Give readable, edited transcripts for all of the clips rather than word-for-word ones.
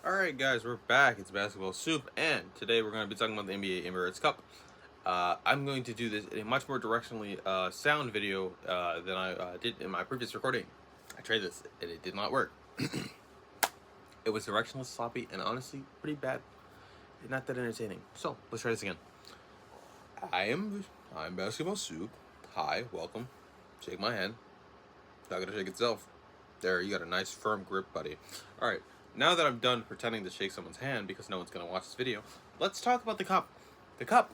Alright guys, we're back. It's Basketball Soup, and today we're going to be talking about the NBA Emirates Cup. I'm going to do this in a much more directionally sound video than I did in my previous recording. I tried this, and it did not work. It was directionless, sloppy, and honestly, pretty bad. Not that entertaining. So, let's try this again. I'm Basketball Soup. Hi, welcome. Shake my hand. Not gonna shake itself. There, you got a nice firm grip, buddy. Alright. Now that I'm done pretending to shake someone's hand because no one's going to watch this video, let's talk about the Cup. The Cup.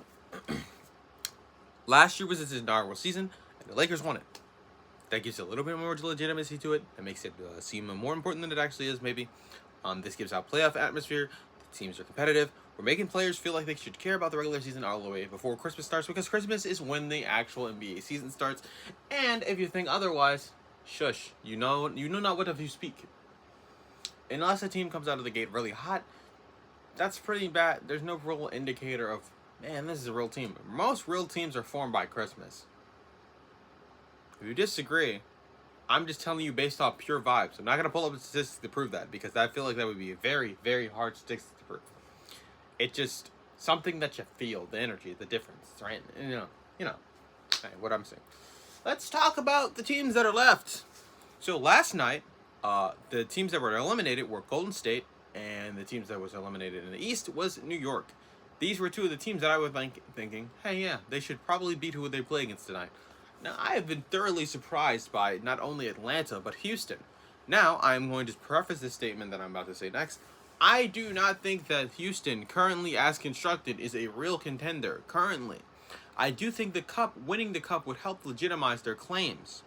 Last year was its inaugural season, and the Lakers won it. That gives a little bit more legitimacy to it. It makes it seem more important than it actually is, maybe. This gives out playoff atmosphere. The teams are competitive. We're making players feel like they should care about the regular season all the way before Christmas starts, because Christmas is when the actual NBA season starts. And if you think otherwise, shush. You know not what of you speak. Unless a team comes out of the gate really hot, that's pretty bad. There's no real indicator of, man, this is a real team. Most real teams are formed by Christmas. If you disagree, I'm just telling you based off pure vibes. I'm not going to pull up statistics to prove that, because I feel like that would be a very, very hard statistic to prove. It's just something that you feel, the energy, the difference, right? You know, what I'm saying. Let's talk about the teams that are left. So last night, the teams that were eliminated were Golden State, and the teams that was eliminated in the East was New York. These were two of the teams that I was thinking, hey, yeah, they should probably beat who they play against tonight. Now, I have been thoroughly surprised by not only Atlanta, but Houston. Now, I'm going to preface this statement that I'm about to say next. I do not think that Houston, currently as constructed, is a real contender, currently. I do think winning the Cup would help legitimize their claims.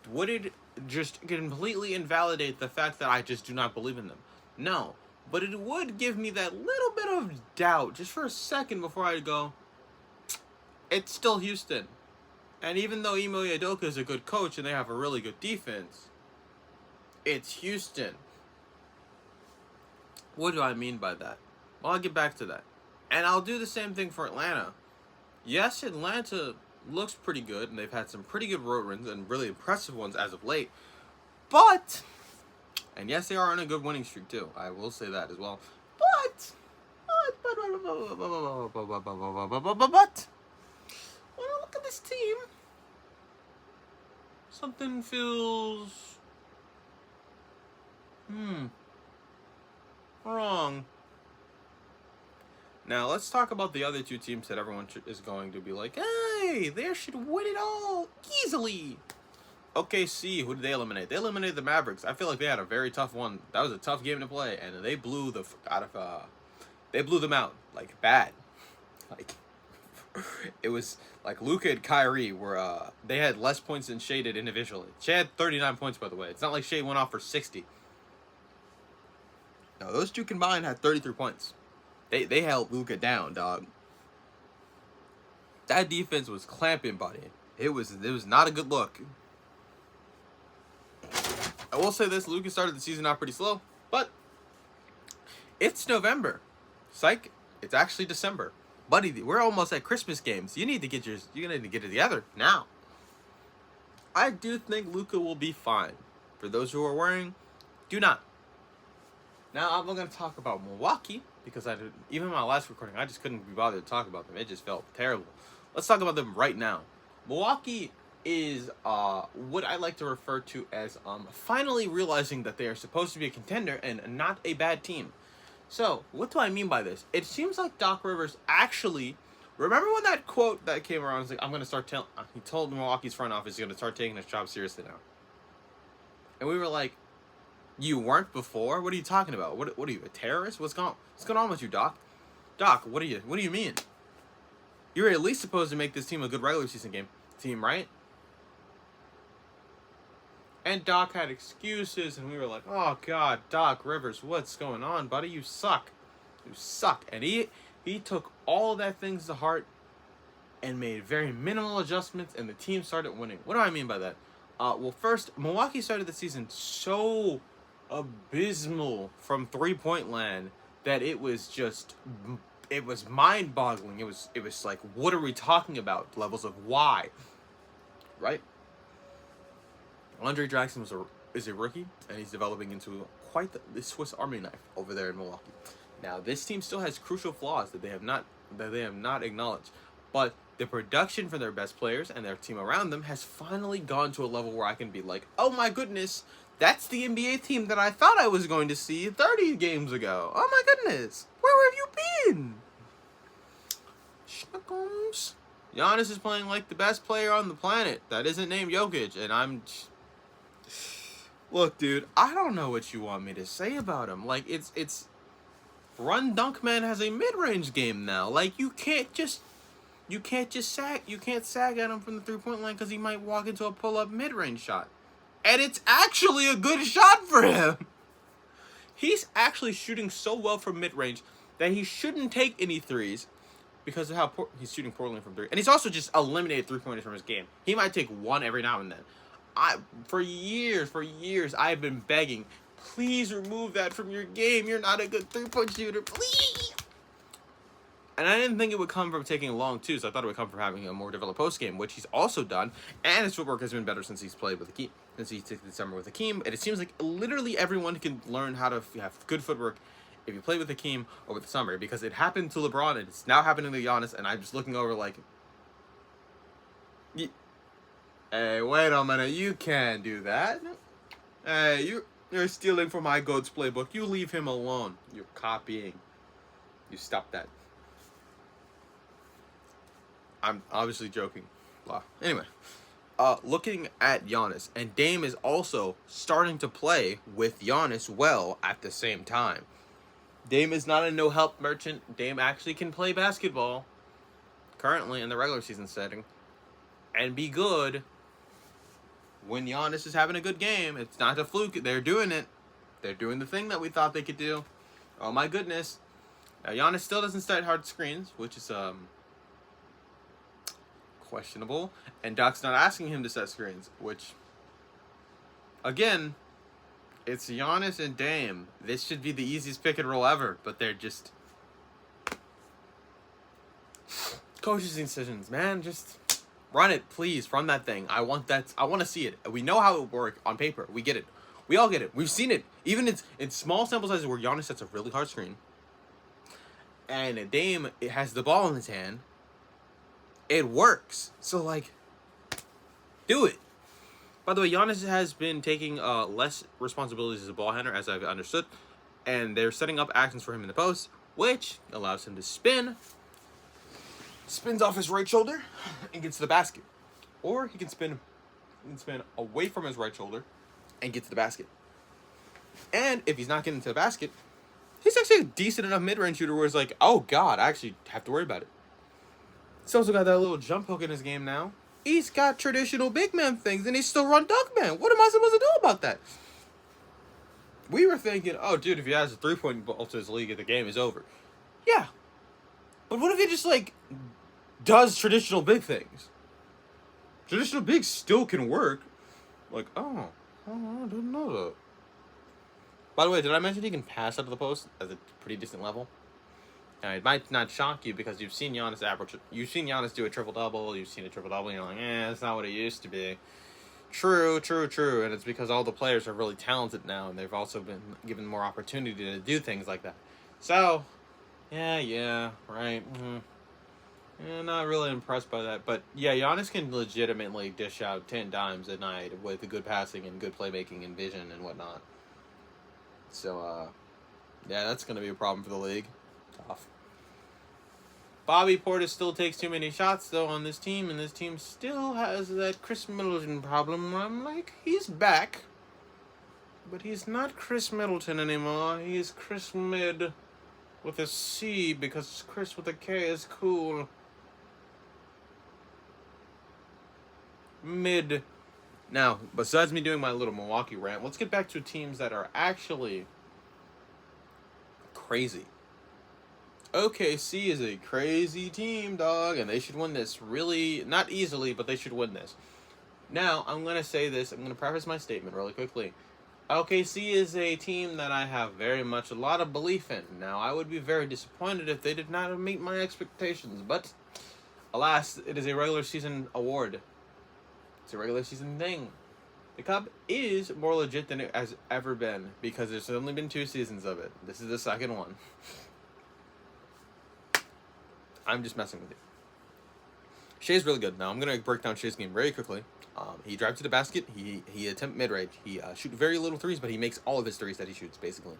Would it just completely invalidate the fact that I just do not believe in them? No. But it would give me that little bit of doubt just for a second before I go, it's still Houston. And even though Ime Udoka is a good coach and they have a really good defense, it's Houston. What do I mean by that? Well, I'll get back to that. And I'll do the same thing for Atlanta. Yes, Atlanta looks pretty good, and they've had some pretty good road runs and really impressive ones as of late. But, and yes, they are on a good winning streak too. I will say that as well. But when I look at this team, something feels wrong. Now, let's talk about the other two teams that everyone is going to be like, hey, they should win it all easily. OKC, who did they eliminate? They eliminated the Mavericks. I feel like they had a very tough one. That was a tough game to play, and they blew they blew them out, like, bad. Like, it was like Luka and Kyrie were, they had less points than Shea did individually. Shea had 39 points, by the way. It's not like Shea went off for 60. No, those two combined had 33 points. They held Luka down, dog. That defense was clamping, buddy. It was not a good look. I will say this: Luka started the season out pretty slow, but it's November. Psych, it's actually December, buddy. We're almost at Christmas games. You need to get it together now. I do think Luka will be fine. For those who are worrying, do not. Now I'm going to talk about Milwaukee, because even in my last recording, I just couldn't be bothered to talk about them. It just felt terrible. Let's talk about them right now. Milwaukee is what I like to refer to as finally realizing that they are supposed to be a contender and not a bad team. So, what do I mean by this? It seems like Doc Rivers actually... Remember when that quote that came around was like, I'm going to start telling... He told Milwaukee's front office he's going to start taking his job seriously now. And we were like, you weren't before? What are you talking about? What are you, a terrorist? What's going on with you, Doc? Doc, what do you mean? You're at least supposed to make this team a good regular season team, right? And Doc had excuses, and we were like, oh God, Doc Rivers, what's going on, buddy? You suck. You suck. And he took all that things to heart and made very minimal adjustments, and the team started winning. What do I mean by that? Well, first, Milwaukee started the season so abysmal from three-point land that it was mind-boggling. It was like, what are we talking about? Levels of why, right? Andre Jackson is a rookie, and he's developing into quite the Swiss Army knife over there in Milwaukee. Now, this team still has crucial flaws that they have not acknowledged, but the production for their best players and their team around them has finally gone to a level where I can be like, oh my goodness, that's the NBA team that I thought I was going to see 30 games ago. Oh my goodness, where have you been? Schnookums. Giannis is playing like the best player on the planet that isn't named Jokic, and I'm... Look, dude, I don't know what you want me to say about him. Like, it's... Run Dunk Man has a mid-range game now. Like, you can't just sag at him from the three-point line because he might walk into a pull-up mid-range shot. And it's actually a good shot for him. He's actually shooting so well from mid-range that he shouldn't take any threes because of how he's shooting poorly from three. And he's also just eliminated three-pointers from his game. He might take one every now and then. For years, I've been begging, please remove that from your game. You're not a good three-point shooter. Please. And I didn't think it would come from taking long, too, so I thought it would come from having a more developed post-game, which he's also done. And his footwork has been better since he's played with Hakeem. Since he took the summer with Hakeem. And it seems like literally everyone can learn how to have good footwork if you play with Hakeem or with the summer. Because it happened to LeBron, and it's now happening to Giannis, and I'm just looking over like... Hey, wait a minute, you can't do that. Hey, you're stealing from my GOAT's playbook. You leave him alone. You're copying. You stop that. I'm obviously joking. Wow. Anyway, looking at Giannis, and Dame is also starting to play with Giannis well at the same time. Dame is not a no-help merchant. Dame actually can play basketball currently in the regular season setting and be good when Giannis is having a good game. It's not a fluke. They're doing it. They're doing the thing that we thought they could do. Oh my goodness. Now, Giannis still doesn't set hard screens, which is questionable. And Doc's not asking him to set screens, which, again, it's Giannis and Dame. This should be the easiest pick and roll ever, but they're just... Coaches' decisions, man. Just run it, please. Run that thing. I want to see it. We know how it works on paper. We get it. We all get it. We've seen it. Even in small sample sizes where Giannis sets a really hard screen and Dame has the ball in his hand, it works. So, like, do it. By the way, Giannis has been taking less responsibilities as a ball handler, as I've understood, and they're setting up actions for him in the post, which allows him to spins off his right shoulder and gets to the basket. Or he can spin away from his right shoulder and get to the basket. And if he's not getting to the basket, he's actually a decent enough mid-range shooter where it's like, oh god, I actually have to worry about it. He's also got that little jump hook in his game now. He's got traditional big man things, and he's still run dunk man. What am I supposed to do about that? We were thinking, oh, dude, if he has a three-point ball to his league, the game is over. Yeah. But what if he just, like, does traditional big things? Traditional bigs still can work. Like, I didn't know that. By the way, did I mention he can pass out of the post at a pretty decent level? Now, it might not shock you because you've seen Giannis do a triple-double, you've seen a triple-double, and you're like, that's not what it used to be. True, and it's because all the players are really talented now, and they've also been given more opportunity to do things like that. So, yeah, right, Yeah, not really impressed by that, but yeah, Giannis can legitimately dish out 10 dimes a night with the good passing and good playmaking and vision and whatnot. So, yeah, that's going to be a problem for the league. Tough. Bobby Portis still takes too many shots, though, on this team, and this team still has that Chris Middleton problem where I'm like, he's back, but he's not Chris Middleton anymore. He's Chris Mid with a C, because Chris with a K is cool. Mid. Now, besides me doing my little Milwaukee rant, let's get back to teams that are actually crazy. OKC is a crazy team, dog, and they should win this really, not easily, but they should win this. Now, I'm going to say this, I'm going to preface my statement really quickly. OKC is a team that I have very much a lot of belief in. Now, I would be very disappointed if they did not meet my expectations, but alas, it is a regular season award. It's a regular season thing. The Cup is more legit than it has ever been because there's only been 2 seasons of it. This is the second one. I'm just messing with you. Shea's really good. Now I'm gonna break down Shea's game very quickly. He drives to the basket. He attempt mid range. He shoots very little threes, but he makes all of his threes that he shoots basically.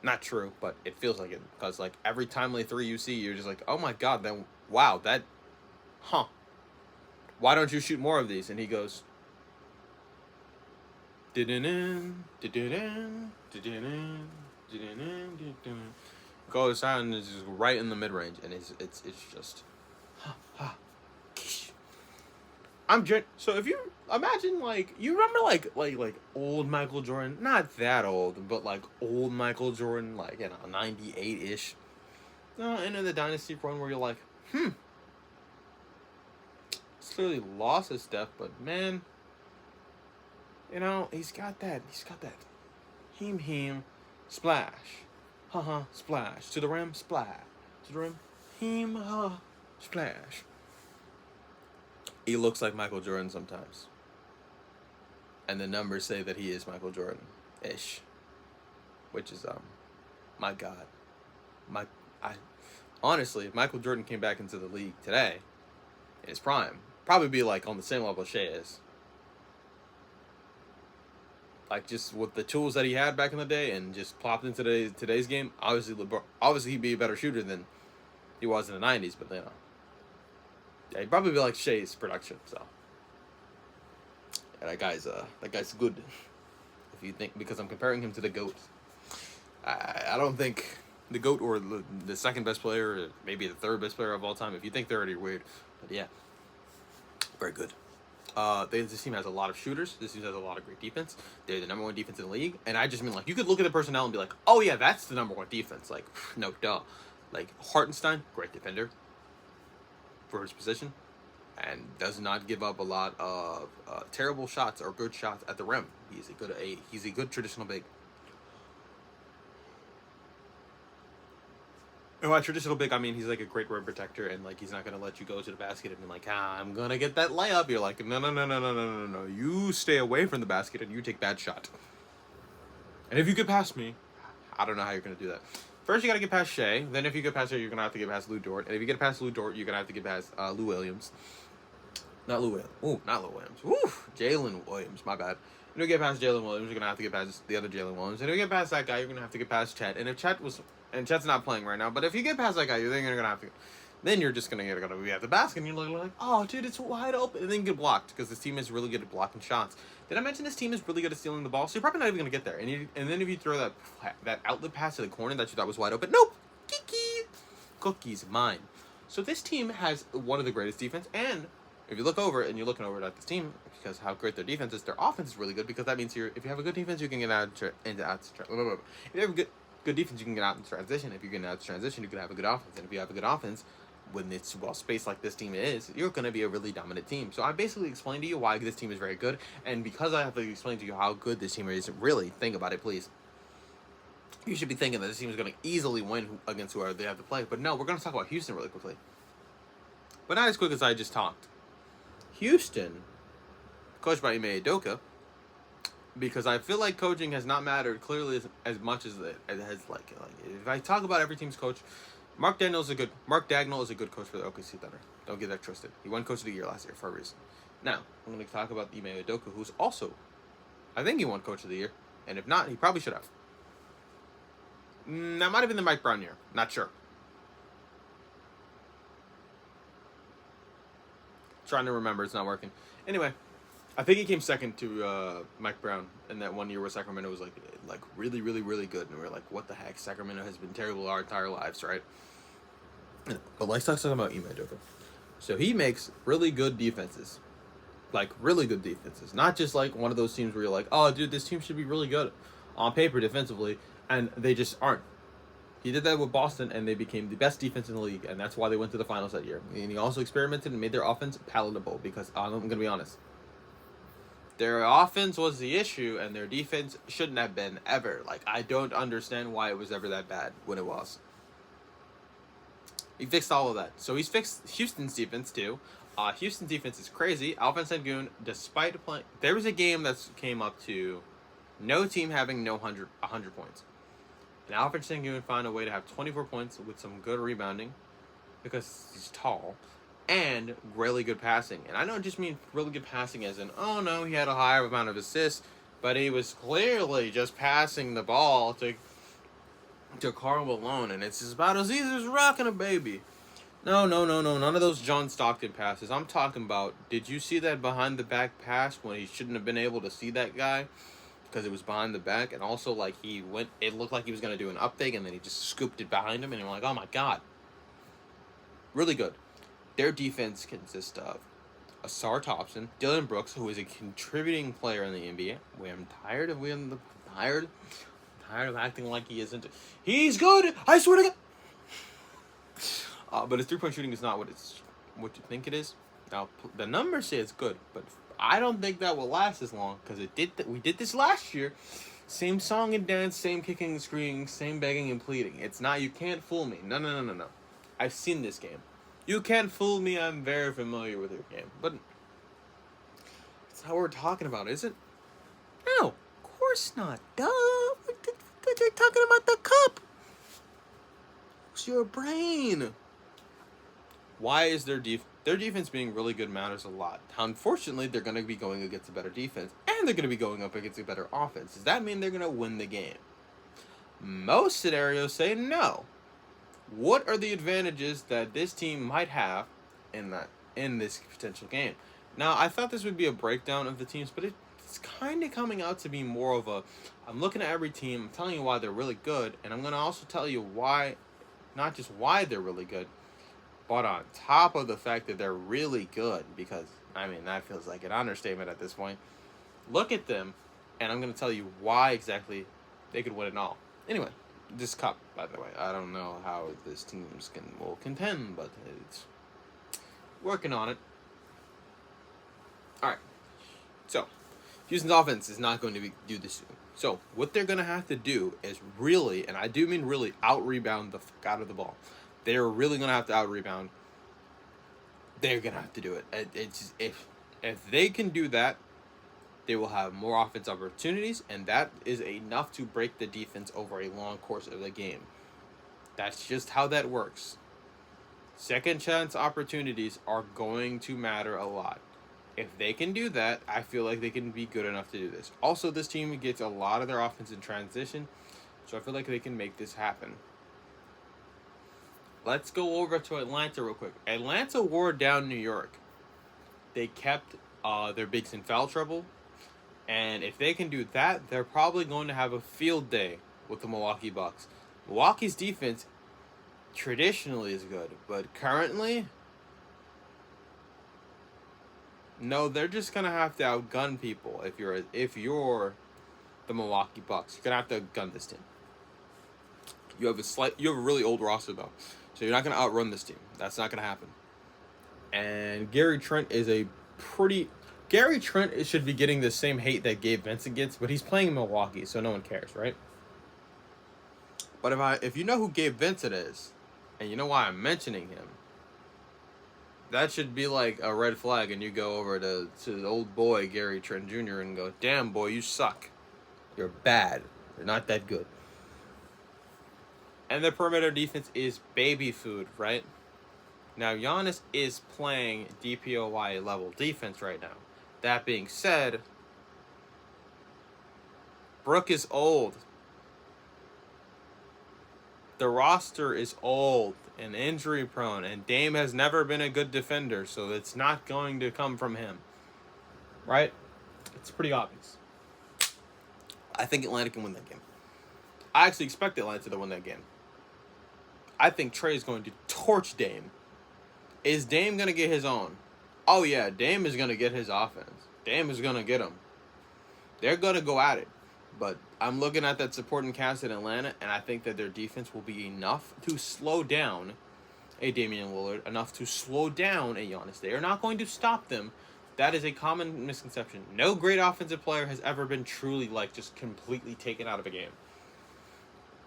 Not true, but it feels like it because like every timely three you see, you're just like, oh my god, then wow, that, huh? Why don't you shoot more of these? And he goes, goes out and is just right in the mid range, and it's just, so if you imagine like you remember like old Michael Jordan, not that old, but like old Michael Jordan, like 98-ish, into the dynasty run where you're like, he's clearly lost his stuff, but man, he's got that heem splash, splash to the rim, splash to the rim, heem splash. He looks like Michael Jordan sometimes. And the numbers say that he is Michael Jordan-ish. Which is, my God. Honestly, if Michael Jordan came back into the league today, in his prime, probably be like on the same level Shea is. Like just with the tools that he had back in the day and just plopped into today's game, obviously he'd be a better shooter than he was in the 90s, but yeah, he'd probably be like Shea's production, so. Yeah, that guy's good. If you think, because I'm comparing him to the GOAT. I don't think the GOAT or the second best player, or maybe the third best player of all time, if you think they're already weird. But yeah, very good. This team has a lot of shooters. This team has a lot of great defense. They're the number 1 defense in the league. And I just mean, like, you could look at the personnel and be like, oh yeah, that's the number 1 defense. Like, no, duh. Like, Hartenstein, great defender for his position, and does not give up a lot of terrible shots or good shots at the rim. He's a good traditional big. And by traditional big, I mean he's like a great rim protector, and like he's not gonna let you go to the basket and be like, I'm gonna get that layup. You're like, no. You stay away from the basket and you take bad shot. And if you get past me, I don't know how you're gonna do that. First, you gotta get past Shea. Then, if you get past Shea, you're gonna have to get past Lou Dort. And if you get past Lou Dort, you're gonna have to get past Lou Williams. Not Lou Williams. Ooh, not Lou Williams. Ooh, Jalen Williams. My bad. And if you get past Jalen Williams, you're gonna have to get past the other Jalen Williams. And if you get past that guy, you're gonna have to get past Chet. And if Chet's not playing right now, but if you get past that guy, you're gonna have to. Then you're just gonna be at the basket, and you're like, oh, dude, it's wide open, and then you get blocked because this team is really good at blocking shots. Did I mention this team is really good at stealing the ball? So you're probably not even gonna get there. And then if you throw that outlet pass to the corner that you thought was wide open, nope, cookies mine. So this team has one of the greatest defense, and if you look over and you're looking over at this team, because how great their defense is, their offense is really good, because that means if you have a good defense, you can get out into if you have a good defense, you can get out in transition. If you're getting out in transition, you can have a good offense. And if you have a good offense, when it's well spaced like this team is, you're going to be a really dominant team. So I basically explained to you why this team is very good, and because I have to explain to you how good this team is, really think about it, please. You should be thinking that this team is going to easily win against whoever they have to play. But no, we're going to talk about Houston really quickly. But not as quick as I just talked. Houston, coached by Ime Udoka, because I feel like coaching has not mattered clearly as much as it has. Like if I talk about every team's coach, Mark Dagnall is a good coach for the OKC Thunder. Don't get that twisted. He won Coach of the Year last year for a reason. Now I'm going to talk about Ime Udoka, who's also, I think he won Coach of the Year, and if not, he probably should have. That might have been the Mike Brown year. Not sure. Trying to remember, it's not working. Anyway, I think he came second to Mike Brown in that 1 year where Sacramento was like really, really, really good, and we were like, what the heck? Sacramento has been terrible our entire lives, right? But let's talk about Ime Udoka. So he makes really good defenses, not just like one of those teams where you're like, oh, dude, this team should be really good on paper defensively, and they just aren't. He did that with Boston, and they became the best defense in the league, and that's why they went to the finals that year. And he also experimented and made their offense palatable, because I'm going to be honest, their offense was the issue, and their defense shouldn't have been ever. Like, I don't understand why it was ever that bad when it was. He fixed all of that. So he's fixed Houston's defense too. Houston's defense is crazy. Alvin Sengun, despite playing, there was a game that came up to no team having 100 points. And Alfred Sengun found a way to have 24 points with some good rebounding because he's tall and really good passing. And I don't just mean really good passing as in, oh no, he had a higher amount of assists, but he was clearly just passing the ball to Karl Malone, and it's about as easy as rocking a baby. No, none of those John Stockton passes. I'm talking about, did you see that behind the back pass when he shouldn't have been able to see that guy? Because it was behind the back, and also, like, it looked like he was going to do an uptake, and then he just scooped it behind him, and you're like, oh my god. Really good. Their defense consists of Asar Thompson, Dylan Brooks, who is a contributing player in the NBA. I'm tired of acting like he isn't. He's good! I swear to God! But his three-point shooting is not what you think it is. Now, the numbers say it's good, but I don't think that will last as long, because we did this last year. Same song and dance, same kicking and screaming, same begging and pleading. It's not, you can't fool me. No. I've seen this game. You can't fool me, I'm very familiar with your game. But it's not what we're talking about, is it? No, of course not. Duh. We're talking about the cup. It's your brain. Why is their defense being really good matters a lot. Unfortunately, they're going to be going against a better defense, and they're going to be going up against a better offense. Does that mean they're going to win the game? Most scenarios say no. What are the advantages that this team might have in this potential game? Now, I thought this would be a breakdown of the teams, but it's kind of coming out to be more of a, I'm looking at every team, I'm telling you why they're really good, and I'm going to also tell you why, not just why they're really good, but on top of the fact that they're really good, because, I mean, that feels like an understatement at this point. Look at them, and I'm going to tell you why exactly they could win it all. Anyway, this cup, by the way, I don't know how this teams will contend, but it's working on it. All right, so Houston's offense is not going to do this soon. So what they're going to have to do is really, and I do mean really, out-rebound the fuck out of the ball. They're really going to have to out-rebound. They're going to have to do it. It's if they can do that, they will have more offense opportunities, and that is enough to break the defense over a long course of the game. That's just how that works. Second chance opportunities are going to matter a lot. If they can do that, I feel like they can be good enough to do this. Also, this team gets a lot of their offense in transition, so I feel like they can make this happen. Let's go over to Atlanta real quick. Atlanta wore down New York. They kept their bigs in foul trouble. And if they can do that, they're probably going to have a field day with the Milwaukee Bucks. Milwaukee's defense traditionally is good, but currently, no, they're just gonna have to outgun people. If you're the Milwaukee Bucks, you're gonna have to outgun this team. You have a really old roster though, so you're not gonna outrun this team. That's not gonna happen. And Gary Trent should be getting the same hate that Gabe Vincent gets, but he's playing in Milwaukee, so no one cares, right? But if you know who Gabe Vincent is, and you know why I'm mentioning him, that should be like a red flag, and you go over to the old boy, Gary Trent Jr., and go, damn, boy, you suck. You're bad. You're not that good. And the perimeter defense is baby food, right? Now, Giannis is playing DPOY level defense right now. That being said, Brook is old. The roster is old and injury prone, and Dame has never been a good defender, so it's not going to come from him. Right? It's pretty obvious. I think Atlanta can win that game. I actually expect Atlanta to win that game. I think Trey is going to torch Dame. Is Dame going to get his own? Oh, yeah, Dame is going to get his offense. Dame is going to get him. They're going to go at it. But I'm looking at that supporting cast in Atlanta, and I think that their defense will be enough to slow down a Damian Lillard, enough to slow down a Giannis. They are not going to stop them. That is a common misconception. No great offensive player has ever been truly, just completely taken out of a game.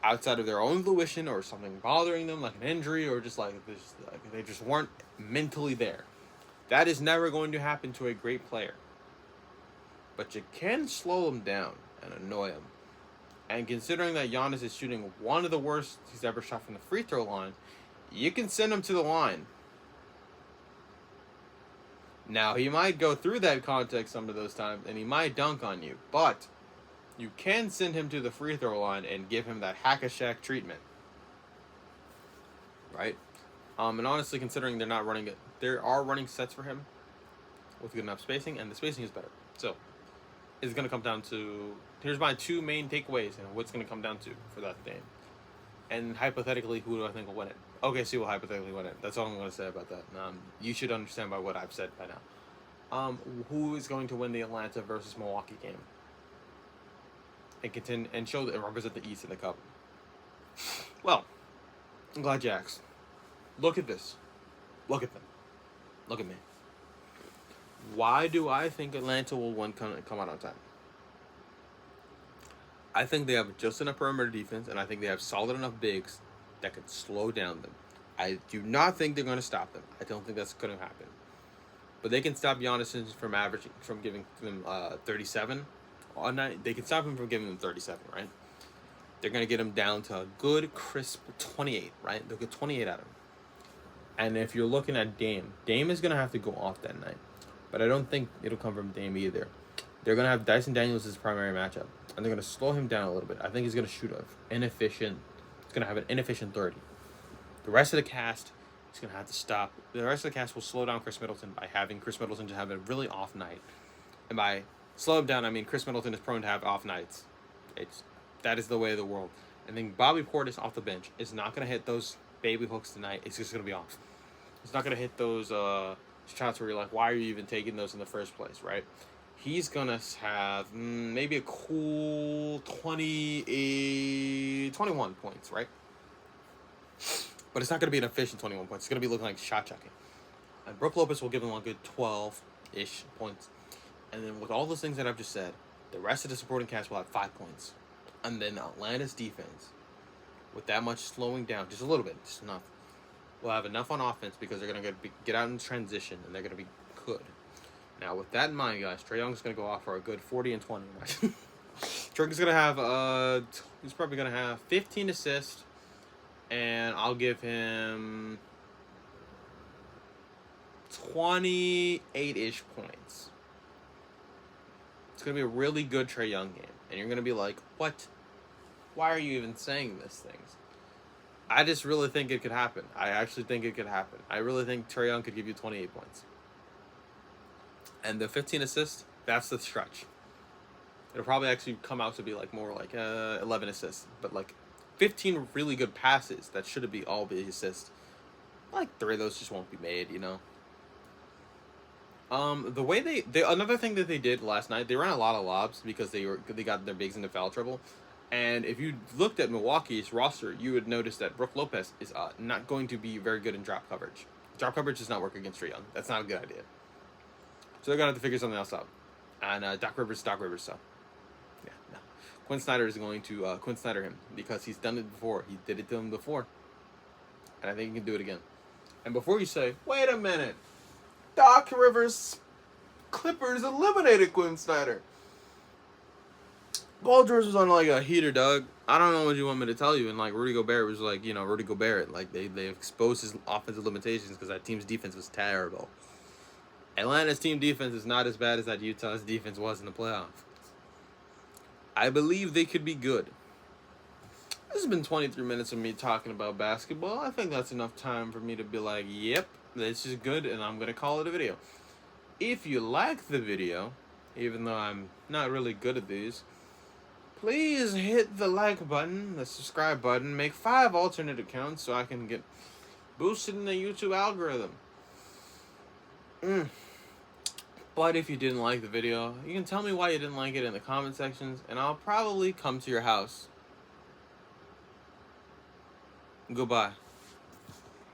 Outside of their own volition or something bothering them, like an injury, or just they just weren't mentally there. That is never going to happen to a great player. But you can slow him down and annoy him. And considering that Giannis is shooting one of the worst he's ever shot from the free throw line, you can send him to the line. Now, he might go through that contact some of those times, and he might dunk on you. But you can send him to the free throw line and give him that hack-a-shack treatment. Right? And honestly, considering they're not running it, there are running sets for him with good enough spacing, and the spacing is better. So, it's going to come down to... Here's my two main takeaways and what's going to come down to for that game. And hypothetically, who do I think will win it? OKC will hypothetically win it. That's all I'm going to say about that. You should understand by what I've said by now. Who is going to win the Atlanta versus Milwaukee game? And contend and show and represent the East in the Cup. Well, I'm glad you asked. Look at this. Look at them. Look at me. Why do I think Atlanta will come out on time? I think they have just enough perimeter defense, and I think they have solid enough bigs that could slow down them. I do not think they're going to stop them. I don't think that's going to happen. But they can stop Giannis from giving them 37 on night. They can stop him from giving them 37, right? They're going to get him down to a good, crisp 28, right? They'll get 28 out of him. And if you're looking at Dame is going to have to go off that night. But I don't think it'll come from Dame either. They're going to have Dyson Daniels as primary matchup. And they're going to slow him down a little bit. I think he's going to shoot inefficient. He's going to have an inefficient 30. The rest of the cast is going to have to stop. The rest of the cast will slow down Chris Middleton by having Chris Middleton just have a really off night. And by slow him down, I mean Chris Middleton is prone to have off nights. That is the way of the world. I think Bobby Portis off the bench is not going to hit those baby hooks tonight. It's just going to be off. He's not going to hit those shots where you're like, why are you even taking those in the first place, right? He's going to have maybe a cool 21 points, right? But it's not going to be an efficient 21 points. It's going to be looking like shot checking. And Brook Lopez will give him a good 12-ish points. And then with all those things that I've just said, the rest of the supporting cast will have 5 points. And then Atlanta's defense, with that much slowing down, just a little bit, just enough, will have enough on offense because they're going to get out in transition and they're going to be good. Now, with that in mind, guys, Trae Young's going to go off for a good 40 and 20. Right? Trae is going to have, he's probably going to have 15 assists, and I'll give him 28-ish points. It's going to be a really good Trae Young game. And you're going to be like, what? Why are you even saying these things? I just really think it could happen. I actually think it could happen. I really think Trae Young could give you 28 points. And the 15 assists, that's the stretch. It'll probably actually come out to be like more like 11 assists. But like 15 really good passes that should be all be assists. Like 3 of those just won't be made, you know. The way they another thing that they did last night, they ran a lot of lobs because they got their bigs into foul trouble. And if you looked at Milwaukee's roster, you would notice that Brook Lopez is not going to be very good in drop coverage. Drop coverage does not work against Trae Young. That's not a good idea. So they're going to have to figure something else out. And Doc Rivers, so. Yeah, no. Quinn Snyder is going to Quinn Snyder him because he's done it before. He did it to him before. And I think he can do it again. And before you say, wait a minute, Doc Rivers Clippers eliminated Quinn Snyder. Paul George was on like a heater, Doug. I don't know what you want me to tell you. And like Rudy Gobert was like, Rudy Gobert. Like they exposed his offensive limitations because that team's defense was terrible. Atlanta's team defense is not as bad as that Utah's defense was in the playoffs. I believe they could be good. This has been 23 minutes of me talking about basketball. I think that's enough time for me to be like, yep, this is good, and I'm going to call it a video. If you like the video, even though I'm not really good at these, please hit the like button, the subscribe button, make 5 alternate accounts so I can get boosted in the YouTube algorithm. But if you didn't like the video, you can tell me why you didn't like it in the comment sections, and I'll probably come to your house. Goodbye.